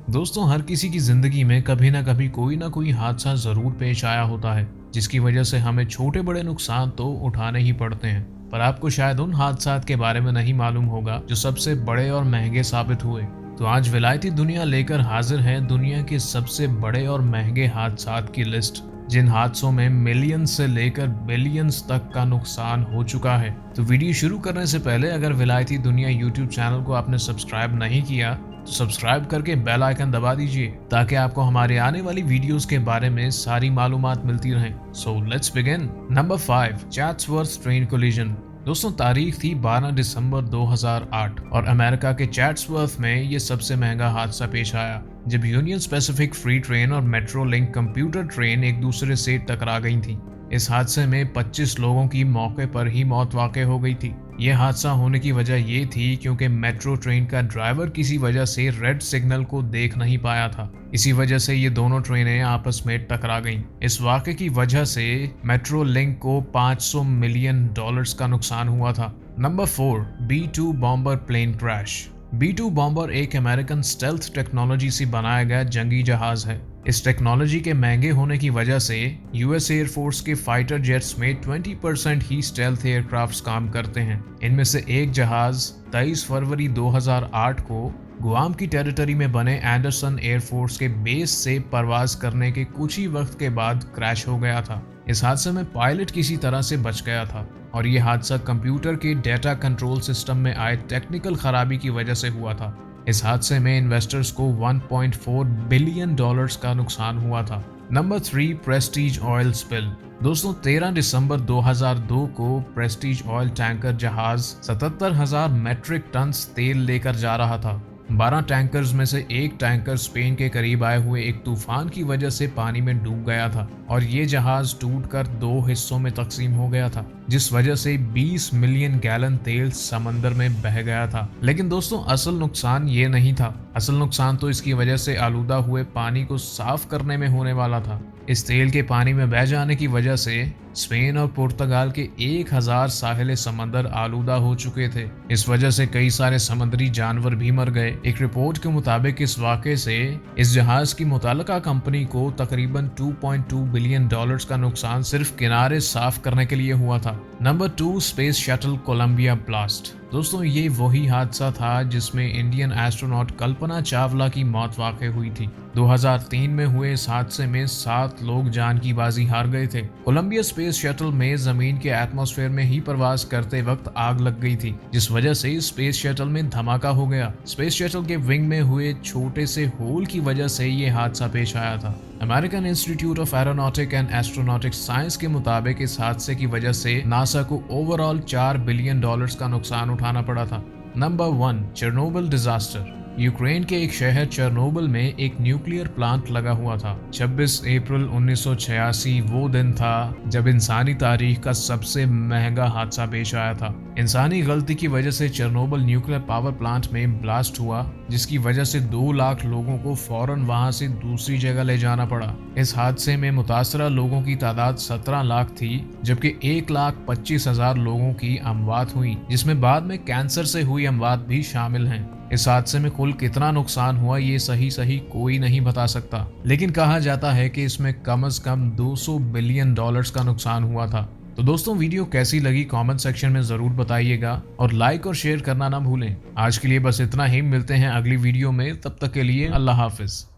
दोस्तों, हर किसी की जिंदगी में कभी ना कोई हादसा जरूर पेश आया होता है, जिसकी वजह से हमें छोटे बड़े नुकसान तो उठाने ही पड़ते हैं। पर आपको शायद उन हादसात के बारे में नहीं मालूम होगा जो सबसे बड़े और महंगे साबित हुए। तो आज विलायती दुनिया लेकर हाजिर है दुनिया के सबसे बड़े और महंगे हादसात की लिस्ट, जिन हादसों में मिलियंस से लेकर बिलियंस तक का नुकसान हो चुका है। तो वीडियो शुरू करने से पहले अगर विलायती दुनिया यूट्यूब चैनल को आपने सब्सक्राइब नहीं किया तो सब्सक्राइब करके बेल आइकन दबा दीजिए, ताकि आपको हमारे आने वाली वीडियोस के बारे में सारी मालूमात मिलती रहें। So let's begin. Number 5, Chatsworth train collision. दोस्तों, तारीख थी 12 दिसंबर 2008 और अमेरिका के चैट्सवर्थ में ये सबसे महंगा हादसा पेश आया, जब यूनियन स्पेसिफिक फ्री ट्रेन और मेट्रो लिंक कंप्यूटर ट्रेन एक दूसरे से टकरा गई थी। इस हादसे में 25 लोगों की मौके पर ही मौत वाक़ई हो गई थी। यह हादसा होने की वजह ये थी क्योंकि मेट्रो ट्रेन का ड्राइवर किसी वजह से रेड सिग्नल को देख नहीं पाया था। इसी वजह से ये दोनों ट्रेनें आपस में टकरा गईं। इस वाक़े की वजह से मेट्रो लिंक को $500 मिलियन का नुकसान हुआ था। Number 4, B-2 bomber plane crash. B-2 bomber एक अमेरिकन स्टेल्थ टेक्नोलॉजी से बनाया गया जंगी जहाज है। इस टेक्नोलॉजी के महंगे होने की वजह से यूएस एयरफोर्स के फाइटर जेट्स में 20% ही स्टेल्थ एयरक्राफ्ट्स काम करते हैं। इनमें से एक जहाज 23 फरवरी 2008 को गुआम की टेरिटरी में बने एंडरसन एयरफोर्स के बेस से परवाज करने के कुछ ही वक्त के बाद क्रैश हो गया था। इस हादसे में पायलट किसी तरह से बच गया था और यह हादसा कंप्यूटर के डेटा कंट्रोल सिस्टम में आए टेक्निकल खराबी की वजह से हुआ था। इस हादसे में इन्वेस्टर्स को $1.4 बिलियन का नुकसान हुआ था। Number 3, Prestige oil spill. दोस्तों, 13 दिसंबर 2002 को प्रेस्टीज ऑयल टैंकर जहाज 77,000 मेट्रिक टन तेल लेकर जा रहा था। 12 टैंकर्स में से एक टैंकर स्पेन के करीब आए हुए एक तूफान की वजह से पानी में डूब गया था और ये जहाज टूटकर 2 हिस्सों में तकसीम हो गया था, जिस वजह से 20 मिलियन गैलन तेल समंदर में बह गया था। लेकिन दोस्तों, असल नुकसान ये नहीं था। असल नुकसान तो इसकी वजह से आलूदा हुए पानी को साफ करने में होने वाला था। इस तेल के पानी में बह जाने की वजह से स्पेन और पुर्तगाल के 1000 साहिल समंदर आलूदा हो चुके थे। इस वजह से कई सारे समुद्री जानवर भी मर गए। एक रिपोर्ट के मुताबिक इस वाक़े से इस जहाज की मुताल्लिका कंपनी को तकरीबन $2.2 बिलियन का नुकसान सिर्फ किनारे साफ करने के लिए हुआ था। Number 2, space shuttle Columbia blast. दोस्तों, ये वही हादसा था जिसमें इंडियन एस्ट्रोनॉट कल्पना चावला की मौत वाक़ई हुई थी। 2003 में हुए इस हादसे में 7 लोग जान की बाजी हार गए थे। कोलंबिया स्पेस शटल में जमीन के एटमॉस्फेयर में ही प्रवास करते वक्त आग लग गई थी, जिस वजह से स्पेस शटल में धमाका हो गया। स्पेस शटल के विंग में हुए छोटे से होल की वजह से ये हादसा पेश आया था। American institute of aeronautic and astronautics science के मुताबिक इस हादसे की वजह से नासा को ओवरऑल $4 बिलियन का नुकसान उठाना पड़ा था। Number 1, Chernobyl disaster. यूक्रेन के एक शहर चेरनोबिल में एक न्यूक्लियर प्लांट लगा हुआ था। 26 अप्रैल 1986 वो दिन था जब इंसानी तारीख का सबसे महंगा हादसा पेश आया था। इंसानी गलती की वजह से चेरनोबिल न्यूक्लियर पावर प्लांट में ब्लास्ट हुआ, जिसकी वजह से 2 लाख लोगों को फौरन वहां से दूसरी जगह ले जाना पड़ा। इस हादसे में मुतासरा लोगों की तादाद 17 लाख थी, जबकि 1,25,000 लोगों की अमवात हुई, जिसमें बाद में कैंसर से हुई अमवात भी शामिल हैं। इस हादसे में कुल कितना नुकसान हुआ ये सही कोई नहीं बता सकता, लेकिन कहा जाता है कि इसमें कम से कम $200 बिलियन का नुकसान हुआ था। तो दोस्तों, वीडियो कैसी लगी कमेंट सेक्शन में जरूर बताइएगा और लाइक और शेयर करना ना भूलें। आज के लिए बस इतना ही, मिलते हैं अगली वीडियो में। तब तक के लिए अल्लाह हाफिज।